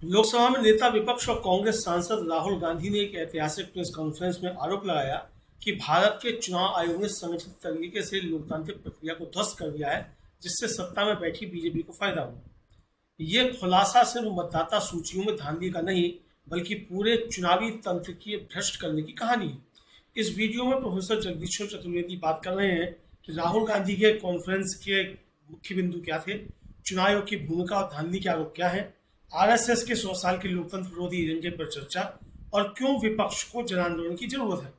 लोकसभा में नेता विपक्ष और कांग्रेस सांसद राहुल गांधी ने एक ऐतिहासिक प्रेस कॉन्फ्रेंस में आरोप लगाया कि भारत के चुनाव आयोग ने संगठित तरीके से लोकतांत्रिक प्रक्रिया को ध्वस्त कर दिया है, जिससे सत्ता में बैठी बीजेपी को फायदा हुआ। ये खुलासा सिर्फ मतदाता सूचियों में धांधली का नहीं, बल्कि पूरे चुनावी तंत्र की भ्रष्ट करने की कहानी है। इस वीडियो में प्रोफेसर जगदीश्वर चतुर्वेदी बात कर रहे हैं कि राहुल गांधी के कॉन्फ्रेंस के मुख्य बिंदु क्या थे, चुनाव आयोग की भूमिका और धांधली के आरोप क्या है, आरएसएस के 100 साल के लोकतंत्र विरोधी एजेंडे पर चर्चा और क्यों विपक्ष को जन आंदोलन की जरूरत है।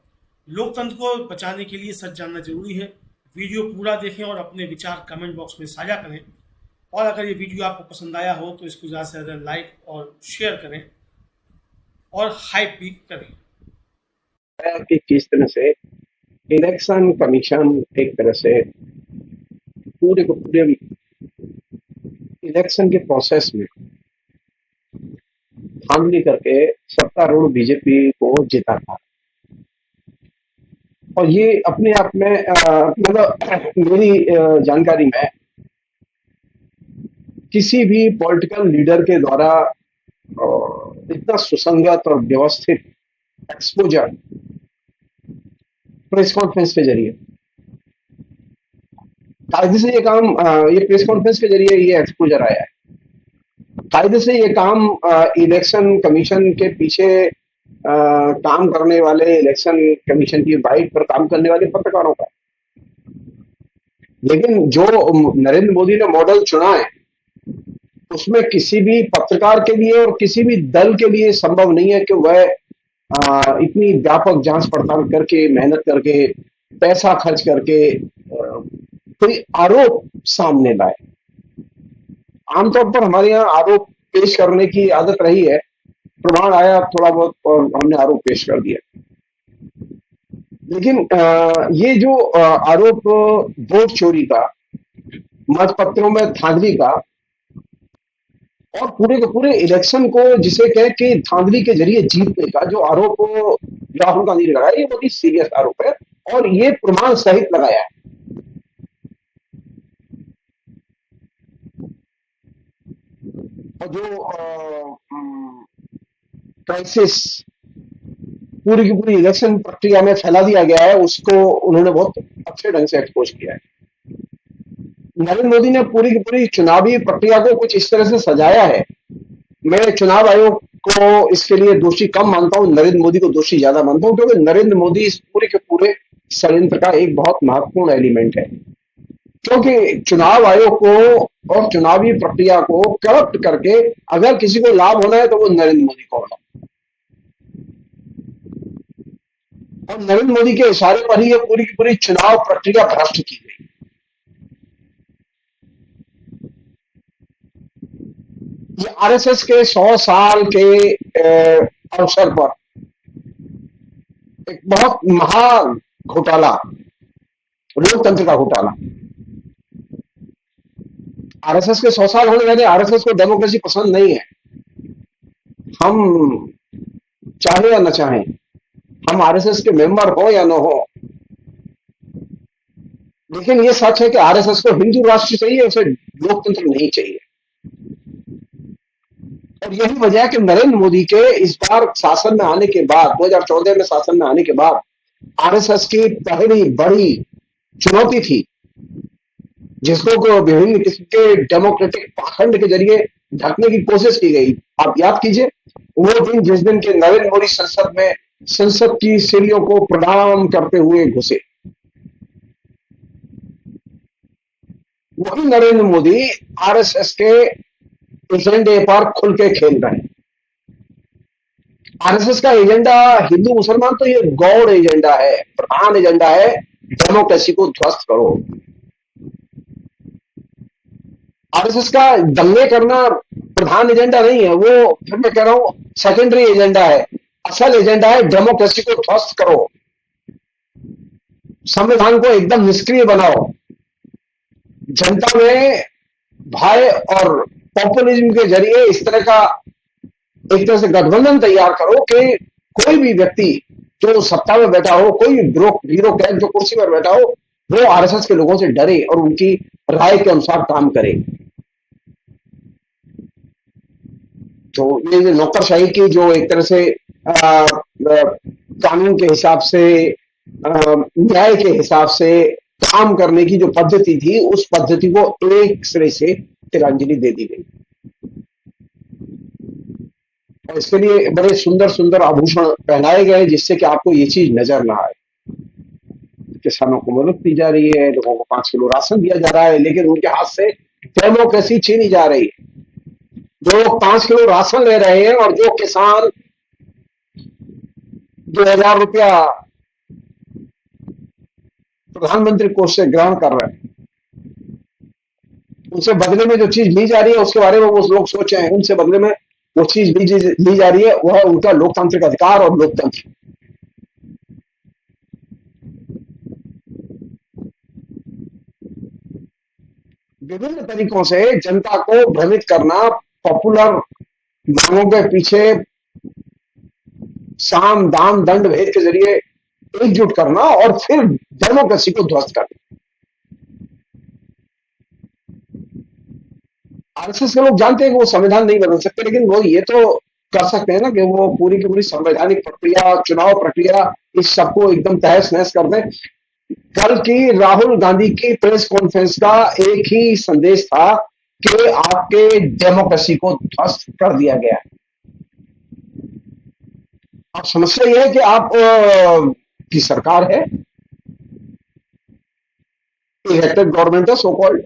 लोकतंत्र को बचाने के लिए सच जानना जरूरी है। वीडियो पूरा देखें और अपने विचार कमेंट बॉक्स में साझा करें। और अगर ये वीडियो आपको पसंद आया हो तो इसको ज़्यादा से ज़्यादा लाइक और शेयर करें और हाइप भी करें। कि किस तरह से इलेक्शन कमीशन एक तरह से पूरे को पूरे इलेक्शन के प्रोसेस में धांधली करके सत्तारूढ़ बीजेपी को जीता था। और ये अपने आप में मतलब मेरी जानकारी में किसी भी पॉलिटिकल लीडर के द्वारा इतना सुसंगत और व्यवस्थित एक्सपोजर प्रेस कॉन्फ्रेंस के जरिए कायदे से ये प्रेस कॉन्फ्रेंस के जरिए ये एक्सपोजर आया है। कायदे से ये काम इलेक्शन कमीशन के पीछे काम करने वाले, इलेक्शन कमीशन की बाइट पर काम करने वाले पत्रकारों का। लेकिन जो नरेंद्र मोदी ने मॉडल चुना है उसमें किसी भी पत्रकार के लिए और किसी भी दल के लिए संभव नहीं है कि वह इतनी व्यापक जांच पड़ताल करके, मेहनत करके, पैसा खर्च करके कोई आरोप सामने लाए। आमतौर पर हमारे यहाँ आरोप पेश करने की आदत रही है, प्रमाण आया थोड़ा बहुत और हमने आरोप पेश कर दिया। लेकिन ये जो आरोप वोट चोरी का, मतपत्रों में धांधली का और पूरे के पूरे इलेक्शन को जिसे कहे कि धांधली के जरिए जीतने का जो आरोप राहुल गांधी ने लगाया, ये बहुत ही सीरियस आरोप है और ये प्रमाण सहित लगाया है। और जो क्राइसिस पूरी की पूरी इलेक्शन प्रक्रिया में फैला दिया गया है, उसको उन्होंने बहुत अच्छे ढंग से एक्सपोज किया है। नरेंद्र मोदी ने पूरी की पूरी चुनावी प्रक्रिया को कुछ इस तरह से सजाया है। मैं चुनाव आयोग को इसके लिए दोषी कम मानता हूं, नरेंद्र मोदी को दोषी ज्यादा मानता हूं, क्योंकि नरेंद्र मोदी इस पूरे के पूरे षड्यंत्र का एक बहुत महत्वपूर्ण एलिमेंट है। क्योंकि चुनाव आयोग को और चुनावी प्रक्रिया को करप्ट करके अगर किसी को लाभ होना है तो वो नरेंद्र मोदी को होना, और नरेंद्र मोदी के इशारे पर ही ये पूरी की पूरी चुनाव प्रक्रिया भ्रष्ट की गई। ये आरएसएस के 100 साल के अवसर पर एक बहुत महान घोटाला, लोकतंत्र का घोटाला। आरएसएस के 100 साल होने वाले, आरएसएस को डेमोक्रेसी पसंद नहीं है। हम चाहे या न चाहें, हम आरएसएस के मेंबर हो या न हो, लेकिन ये सच है कि आरएसएस को हिंदू राष्ट्र चाहिए, उसे लोकतंत्र नहीं चाहिए। और यही वजह है कि नरेंद्र मोदी के इस बार शासन में आने के बाद, 2014 में शासन में आने के बाद, आरएसएस की पहली बड़ी चुनौती थी, जिसको विभिन्न किस्म के डेमोक्रेटिक पाखंड के जरिए ढकने की कोशिश की गई। आप याद कीजिए वो दिन जिस दिन के नरेंद्र मोदी संसद की सीढ़ियों को प्रणाम करते हुए घुसे, वही नरेंद्र मोदी आरएसएस के एजेंडे पर खुल के खेल रहे हैं। आरएसएस का एजेंडा हिंदू मुसलमान तो ये गौड़ एजेंडा है, प्रधान एजेंडा है डेमोक्रेसी को ध्वस्त करो। आरएसएस का दंगे करना प्रधान एजेंडा नहीं है, वो फिर मैं कह रहा हूं सेकेंडरी एजेंडा है। असल एजेंडा है डेमोक्रेसी को ध्वस्त करो, संविधान को एकदम निष्क्रिय बनाओ, जनता में भय और पॉपुलिज्म के जरिए इस तरह का एक तरह से गठबंधन तैयार करो कि कोई भी व्यक्ति जो सत्ता में बैठा हो, कोई ब्यूरोक्रेट जो कुर्सी पर बैठा हो, वो आरएसएस के लोगों से डरे और उनकी राय के अनुसार काम करे। तो ये जो नौकरशाही की जो एक तरह से कानून के हिसाब से न्याय के हिसाब से काम करने की जो पद्धति थी, उस पद्धति को एक सिरे से तिलांजलि दे दी गई। और इसके लिए बड़े सुंदर सुंदर आभूषण पहनाए गए जिससे कि आपको ये चीज नजर ना आए। किसानों को मदद दी जा रही है, लोगों को 5 किलो राशन दिया जा रहा है, लेकिन उनके हाथ से डेमोक्रेसी छीनी जा रही है। जो लोग 5 किलो राशन ले रहे हैं और जो किसान 2000 रुपया प्रधानमंत्री कोष से ग्रहण कर रहे हैं, उनसे बदले में जो चीज ली जा रही है उसके बारे में वो लोग सोचे। उनसे बदले में वो चीज ली जा रही है, वह उनका लोकतांत्रिक अधिकार और लोकतंत्र। विभिन्न तरीकों से जनता को भ्रमित करना, पॉपुलर मांगों के पीछे साम दाम दंड भेद के जरिए एकजुट करना और फिर डेमोक्रेसी को ध्वस्त करना। आरएसएस के लोग जानते हैं कि वो संविधान नहीं बदल सकते, लेकिन वो ये तो कर सकते हैं ना कि वो पूरी की पूरी संवैधानिक प्रक्रिया, चुनाव प्रक्रिया, इस सबको एकदम तहस नहस कर दें। कल की राहुल गांधी की प्रेस कॉन्फ्रेंस का एक ही संदेश था कि आपके डेमोक्रेसी को ध्वस्त कर दिया गया है। अब समस्या यह है कि आप की सरकार है, इलेक्टेड गवर्नमेंट है, सो कॉल्ड।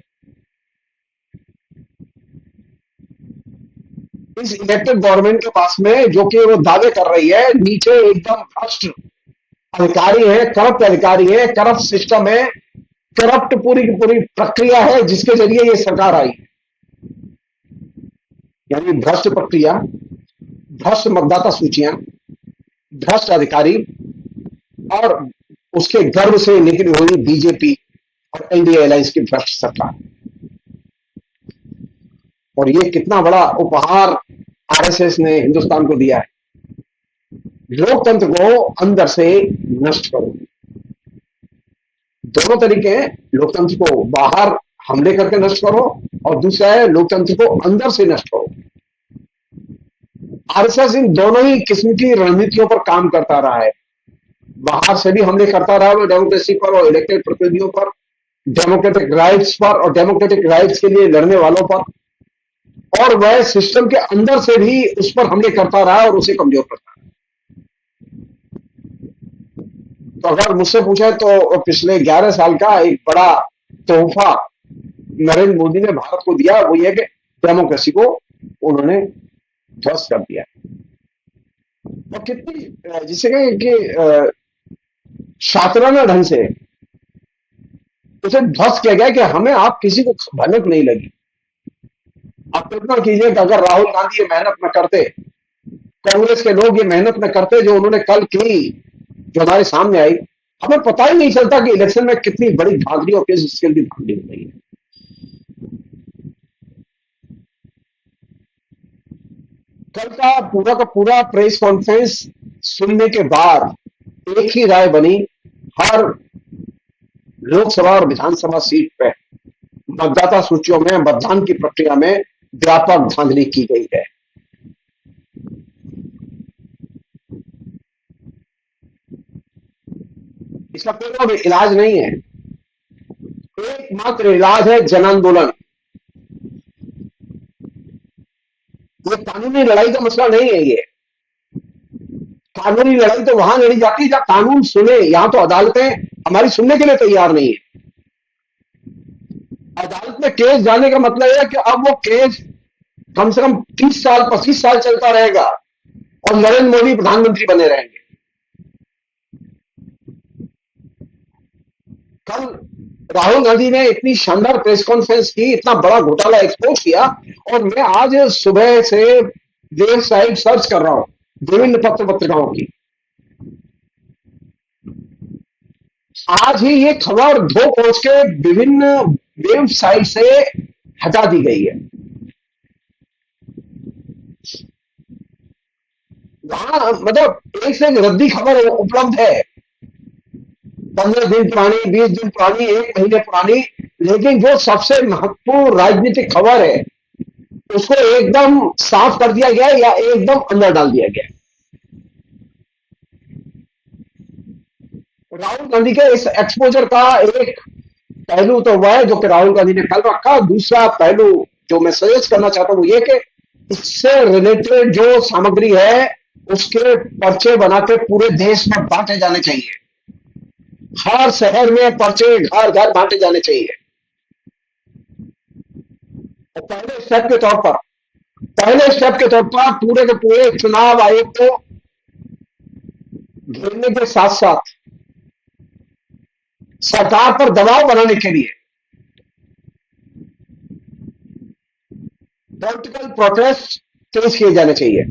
इस इलेक्टेड गवर्नमेंट के पास में जो कि वो दावे कर रही है, नीचे एकदम भ्रष्ट अधिकारी है, करप्ट अधिकारी है, करप्ट सिस्टम है, करप्ट पूरी की पूरी प्रक्रिया है जिसके जरिए ये सरकार आई। यानी भ्रष्ट प्रक्रिया, भ्रष्ट मतदाता सूचियां, भ्रष्ट अधिकारी और उसके गर्भ से निकली हुई बीजेपी और एनडीए अलायंस की भ्रष्ट सरकार। और ये कितना बड़ा उपहार आरएसएस ने हिंदुस्तान को दिया है। लोकतंत्र को अंदर से नष्ट करो। दोनों तरीके हैं, लोकतंत्र को बाहर हमले करके नष्ट करो और दूसरा है लोकतंत्र को अंदर से नष्ट करो। आरएसएस इन दोनों ही किस्म की रणनीतियों पर काम करता रहा है। बाहर से भी हमले करता रहा है डेमोक्रेसी पर और इलेक्टेड प्रतिनिधियों पर, डेमोक्रेटिक राइट्स पर और डेमोक्रेटिक राइट्स के लिए लड़ने वालों पर, और वह सिस्टम के अंदर से भी उस पर हमले करता रहा और उसे कमजोर करता रहा। तो अगर मुझसे पूछे तो पिछले 11 साल का एक बड़ा तोहफा नरेंद्र मोदी ने भारत को दिया, वो ये कि डेमोक्रेसी को उन्होंने ध्वस्त कर दिया। और कितनी जिसे कहें कि शातिराना ढंग से उसे ध्वस्त किया गया कि हमें आप किसी को भनक नहीं लगी। आप कल्पना कीजिए कि अगर राहुल गांधी ये मेहनत न करते, कांग्रेस के लोग ये मेहनत न करते जो उन्होंने कल की, जो हमारे सामने आई, हमें पता ही नहीं चलता कि इलेक्शन में कितनी बड़ी धांधली और किस स्केल की धांधली हो रही है। कल का पूरा प्रेस कॉन्फ्रेंस सुनने के बाद एक ही राय बनी, हर लोकसभा और विधानसभा सीट पे मतदाता सूचियों में मतदान की प्रक्रिया में व्यापक धांधली की गई है। इसका कोई इलाज नहीं है। एकमात्र इलाज है जन आंदोलन। ये कानूनी लड़ाई का मसला नहीं है। ये कानूनी लड़ाई तो वहां लड़ी जाती है जहां कानून सुने। यहां तो अदालतें हमारी सुनने के लिए तैयार नहीं है। अदालत में केस जाने का मतलब है कि अब वो केस कम से कम 30 साल 25 साल चलता रहेगा और नरेंद्र मोदी प्रधानमंत्री बने रहेंगे। कल राहुल गांधी ने इतनी शानदार प्रेस कॉन्फ्रेंस की, इतना बड़ा घोटाला एक्सपोज किया, और मैं आज सुबह से वेबसाइट सर्च कर रहा हूं विभिन्न पत्र पत्रिकाओं की। आज ही ये खबर 2 कोच के विभिन्न वेबसाइट से हटा दी गई है। वहां मतलब एक से एक रद्दी खबर उपलब्ध है, 15 दिन पुरानी, 20 दिन पुरानी, 1 महीने पुरानी, लेकिन जो सबसे महत्वपूर्ण राजनीतिक खबर है उसको एकदम साफ कर दिया गया है या एकदम अंदर डाल दिया गया है। राहुल गांधी के इस एक्सपोजर का एक पहलू तो वह है जो कि राहुल गांधी ने कल रखा। दूसरा पहलू जो मैं सजेस्ट करना चाहता हूं वो ये कि इससे रिलेटेड जो सामग्री है उसके पर्चे बना के पूरे देश में बांटे जाने चाहिए। हर शहर में पर्चे घर घर बांटे जाने चाहिए। और पहले स्टेप के तौर पर पूरे के पूरे चुनाव आयोग को घेरने के साथ साथ सरकार पर दबाव बनाने के लिए पॉलिटिकल प्रोटेस्ट तेज किए जाने चाहिए।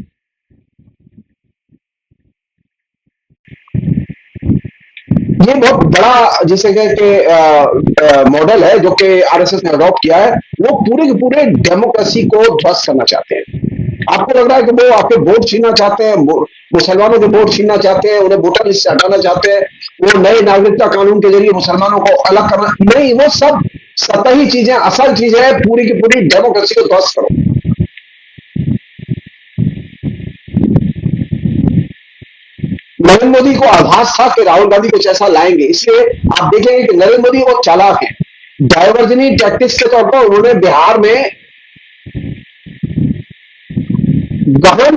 ये बहुत बड़ा जिसे कि मॉडल है जो कि आरएसएस ने अडॉप्ट किया है। वो पूरे के पूरे डेमोक्रेसी को ध्वस्त करना चाहते हैं। आपको लग रहा है कि वो आपके वोट छीनना चाहते हैं, मुसलमानों के वोट छीनना चाहते हैं, उन्हें वोटर लिस्ट से हटाना चाहते हैं, वो नए नागरिकता कानून के जरिए मुसलमानों को अलग करना। नहीं, वो सब सतही चीजें, असल चीजें है पूरी की पूरी डेमोक्रेसी को ध्वस्त करो। नरेंद्र मोदी को आभास था कि राहुल गांधी कुछ ऐसा लाएंगे, इसलिए आप देखेंगे कि नरेंद्र मोदी वो चालाक है। डाइवर्जनी टैक्टिक्स के तौर पर उन्होंने बिहार में गहन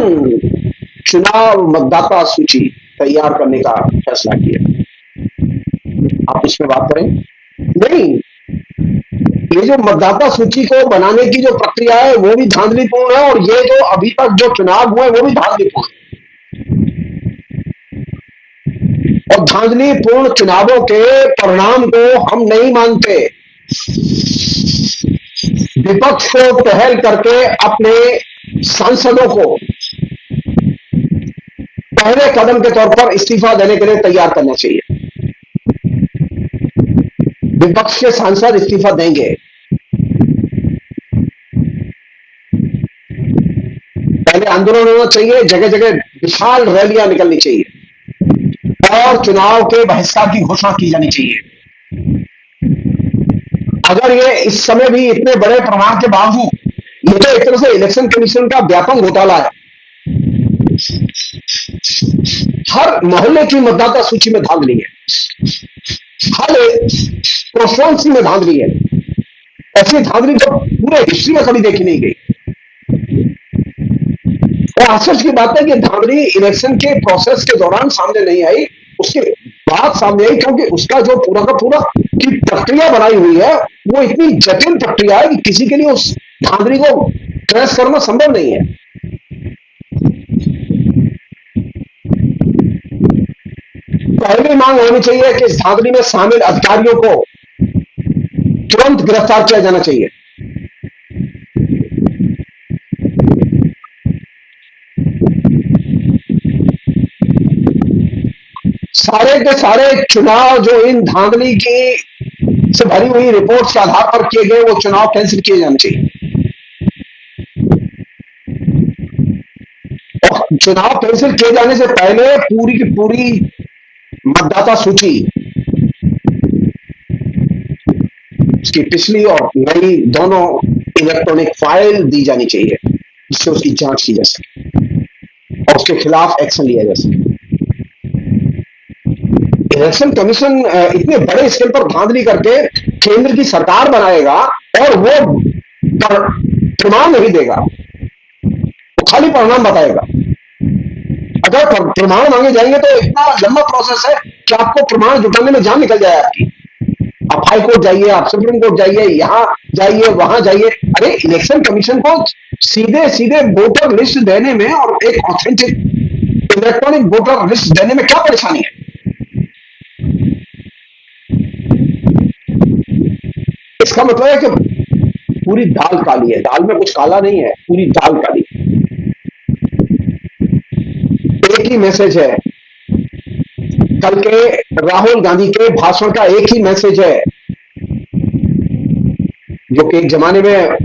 चुनाव मतदाता सूची तैयार करने का फैसला किया। आप इसमें बात करें नहीं, ये जो मतदाता सूची को बनाने की जो प्रक्रिया है वो भी धांधलीपूर्ण है, और ये जो अभी तक जो चुनाव हुए वो भी धांधलीपूर्ण है। और धांधलीपूर्ण चुनावों के परिणाम को हम नहीं मानते। विपक्ष को पहल करके अपने सांसदों को पहले कदम के तौर पर इस्तीफा देने के लिए तैयार करना चाहिए। विपक्ष के सांसद इस्तीफा देंगे। पहले आंदोलन होना चाहिए, जगह जगह विशाल रैलियां निकलनी चाहिए और चुनाव के बहिष्कार की घोषणा की जानी चाहिए। अगर ये इस समय भी इतने बड़े प्रमाण के बावजूद, ये तो एक तरह से इलेक्शन कमीशन का व्यापक घोटाला है। हर मोहल्ले की मतदाता सूची में धांधली है, हर कॉन्स्टिट्यूएंसी में धांधली है। ऐसी धांधली तो पूरे हिस्ट्री में कभी देखी नहीं गई। और आश्चर्य की बात है कि धांधली इलेक्शन के प्रोसेस के दौरान सामने नहीं आई, उसके बाद सामने आई, क्योंकि उसका जो पूरा का पूरा की प्रक्रिया बनाई हुई है वो इतनी जटिल प्रक्रिया है कि किसी के लिए उस धांधली को ट्रेस करना संभव नहीं है। पहली मांग होनी चाहिए कि इस धांधली में शामिल अधिकारियों को तुरंत गिरफ्तार किया जाना चाहिए। सारे के सारे चुनाव जो इन धांधली की से भरी हुई रिपोर्ट्स के आधार पर किए गए वो चुनाव कैंसिल किए जाने चाहिए। और चुनाव कैंसिल किए जाने से पहले पूरी की पूरी मतदाता सूची, उसकी पिछली और नई दोनों इलेक्ट्रॉनिक फाइल दी जानी चाहिए, जिससे उसकी जांच की जा सके और उसके खिलाफ एक्शन लिया जा सके। इलेक्शन कमीशन इतने बड़े स्केल पर धांधली करके केंद्र की सरकार बनाएगा और वो प्रमाण नहीं देगा, वो खाली परिणाम बताएगा। अगर प्रमाण मांगे जाएंगे तो इतना लंबा प्रोसेस है कि आपको प्रमाण जुटाने में जान निकल जाए आपकी। आप हाई कोर्ट जाइए, आप सुप्रीम कोर्ट जाइए, यहां जाइए, वहां जाइए। अरे इलेक्शन कमीशन को सीधे सीधे वोटर लिस्ट देने में और एक ऑथेंटिक इलेक्ट्रॉनिक वोटर लिस्ट देने में क्या परेशानी है? इसका मतलब है कि पूरी दाल काली है। दाल में कुछ काला नहीं है, पूरी दाल काली। एक ही मैसेज है, कल के राहुल गांधी के भाषण का एक ही मैसेज है, जो कि एक जमाने में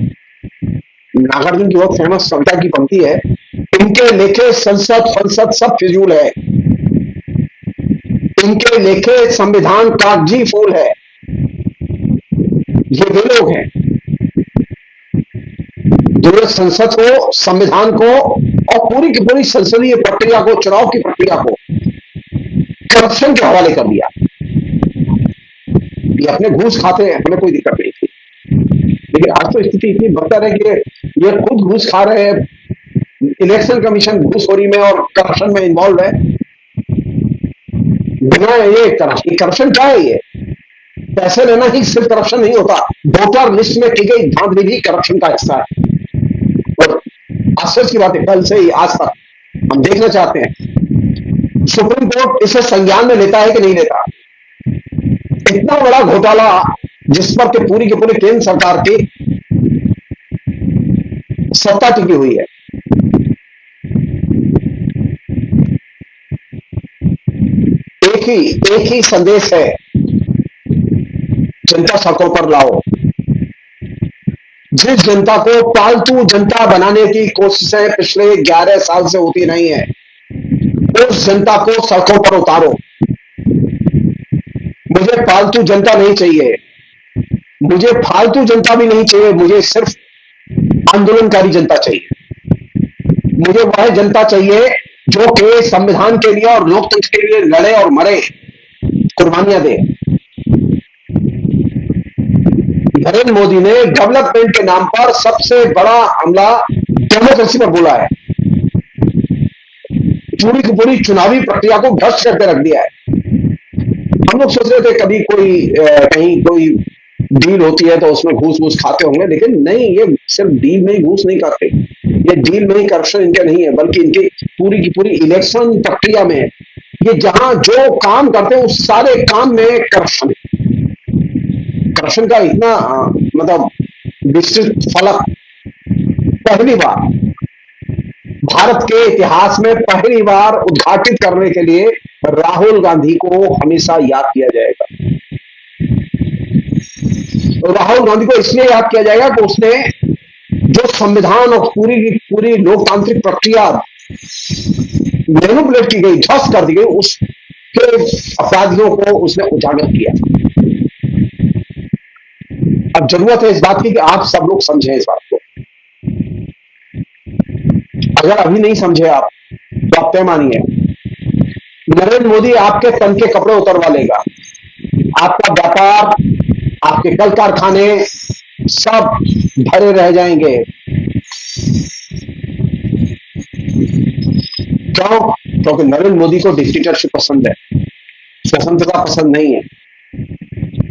नागार्जुन की बहुत फेमस कविता की पंक्ति है, इनके लेखे संसद फंसद सब फिजूल है, इनके लेखे संविधान कागजी फूल है। ये वे लोग हैं जो संसद को, संविधान को और पूरी की पूरी संसदीय प्रक्रिया को, चुनाव की प्रक्रिया को करप्शन के हवाले कर दिया। ये अपने घूस खाते हैं, हमें कोई दिक्कत नहीं थी, लेकिन आज तो स्थिति इतनी बदतर है कि ये खुद घूस खा रहे हैं, इलेक्शन कमीशन घूसखोरी में और करप्शन में इन्वॉल्व है। बिना ये करप्शन क्या है? ये पैसे लेना ही सिर्फ करप्शन नहीं होता, वोटर लिस्ट में की गई धांधली भी करप्शन का हिस्सा है। और आश्चर्य की बात है, कल से ही आज तक हम देखना चाहते हैं सुप्रीम कोर्ट इसे संज्ञान में लेता है कि नहीं लेता। इतना बड़ा घोटाला जिस पर के पूरी केंद्र सरकार की सत्ता टिकी हुई है। एक ही संदेश है, जनता सड़कों पर लाओ। जिस जनता को पालतू जनता बनाने की कोशिशें पिछले 11 साल से होती नहीं है, उस जनता को सड़कों पर उतारो। मुझे पालतू जनता नहीं चाहिए, मुझे फालतू जनता भी नहीं चाहिए, मुझे सिर्फ आंदोलनकारी जनता चाहिए। मुझे वह जनता चाहिए जो कि संविधान के लिए और लोकतंत्र के लिए लड़े और मरे, कुर्बानियां दे। नरेंद्र मोदी ने डेवलपमेंट के नाम पर सबसे बड़ा हमला डेमोक्रेसी पर बोला है। पूरी की पूरी चुनावी प्रक्रिया को भ्रष्ट करके रख दिया है। हम लोग सोच रहे थे कभी कहीं कोई डील होती है तो उसमें घूस खाते होंगे, लेकिन नहीं, ये सिर्फ डील में ही घूस नहीं खाते, ये डील में ही करप्शन इनके नहीं है, बल्कि इनकी पूरी की पूरी इलेक्शन प्रक्रिया में ये जहां जो काम करते हैं उस सारे काम में करप्शन का इतना मतलब विस्तृत फलक पहली बार भारत के इतिहास में पहली बार उद्घाटित करने के लिए राहुल गांधी को हमेशा याद किया जाएगा। तो राहुल गांधी को इसलिए याद किया जाएगा कि उसने जो संविधान और पूरी की पूरी लोकतांत्रिक प्रक्रिया मैनिपुलेट की गई, ध्वस्त कर दी गई, उसके अपराधियों को उसने उजागर किया। अब जरूरत है इस बात की कि आप सब लोग समझें इस बात को। अगर अभी नहीं समझे आप तो आप तय मानिए, नरेंद्र मोदी आपके तन के कपड़े उतरवा लेगा। आपका व्यापार, आपके कल कारखाने सब भरे रह जाएंगे। क्यों? क्योंकि नरेंद्र मोदी को डिक्टेटरशिप पसंद है, स्वतंत्रता पसंद नहीं है।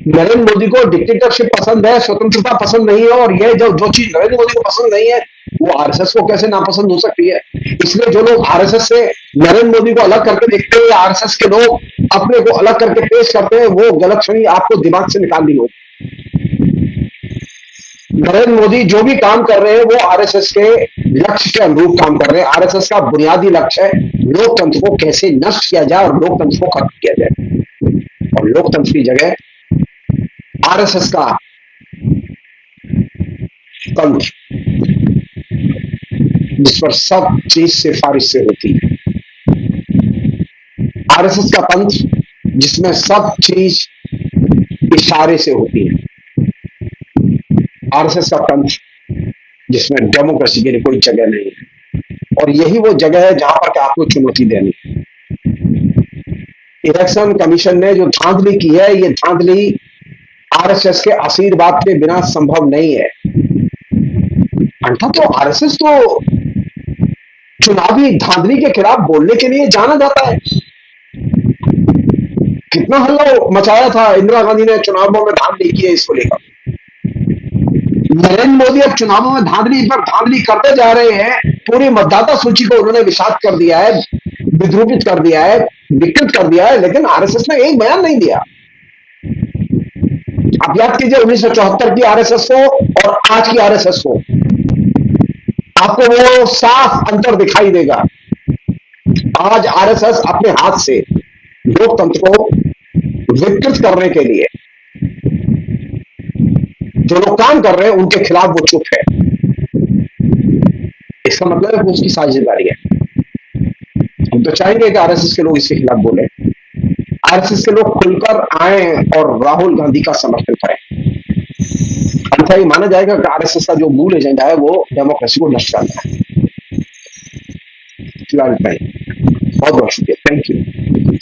नरेंद्र मोदी को डिक्टेटरशिप पसंद है, स्वतंत्रता पसंद नहीं है। और यह जो चीज नरेंद्र मोदी को पसंद नहीं है वो आरएसएस को कैसे नापसंद हो सकती है? इसलिए जो लोग आरएसएस से नरेंद्र मोदी को अलग करके देखते हैं, आरएसएस के लोग अपने को अलग करके पेश करते हैं, वो गलतफहमी आपको दिमाग से निकालनी होगी। नरेंद्र मोदी जो भी काम कर रहे हैं वो आरएसएस के लक्ष्य के अनुरूप काम कर रहे हैं। आरएसएस का बुनियादी लक्ष्य है लोकतंत्र को कैसे नष्ट किया जाए और लोकतंत्र को खत्म किया जाए। और लोकतंत्र की जगह आरएसएस का तंत्र, जिस पर सब चीज सिफारिश से होती है। आरएसएस का तंत्र जिसमें सब चीज इशारे से होती है। आरएसएस का तंत्र जिसमें डेमोक्रेसी के लिए कोई जगह नहीं है। और यही वो जगह है जहां पर आपको चुनौती देनी है। इलेक्शन कमीशन ने जो धांधली की है, ये धांधली आरएसएस के आशीर्वाद के बिना संभव नहीं है। अंततः तो आरएसएस तो चुनावी धांधली के खिलाफ बोलने के लिए जाना जाता है। कितना हल्ला मचाया था इंदिरा गांधी ने चुनावों में धांधली की है, इसको लेकर। नरेंद्र मोदी अब चुनावों में धांधली पर धांधली करते जा रहे हैं। पूरी मतदाता सूची को उन्होंने विषाक्त कर दिया है, विद्रूपित कर दिया है, विकृत कर दिया है, लेकिन आरएसएस ने एक बयान नहीं दिया। आप याद कीजिए 1974 की आरएसएस को और आज की आरएसएस को, आपको वो साफ अंतर दिखाई देगा। आज आरएसएस अपने हाथ से लोकतंत्र को विकृत करने के लिए जो लोग काम कर रहे हैं उनके खिलाफ वो चुप है। इसका मतलब है कि उसकी साझेदारी है। हम तो चाहेंगे कि आरएसएस के लोग इसके खिलाफ बोले, आरएसएस के लोग खुलकर आए और राहुल गांधी का समर्थन करें। अन्यथा ये माना जाएगा कि आरएसएस का जो मूल एजेंडा है वो डेमोक्रेसी को नष्ट करना है। फिलहाल इतना ही। बहुत बहुत शुक्रिया। Thank you.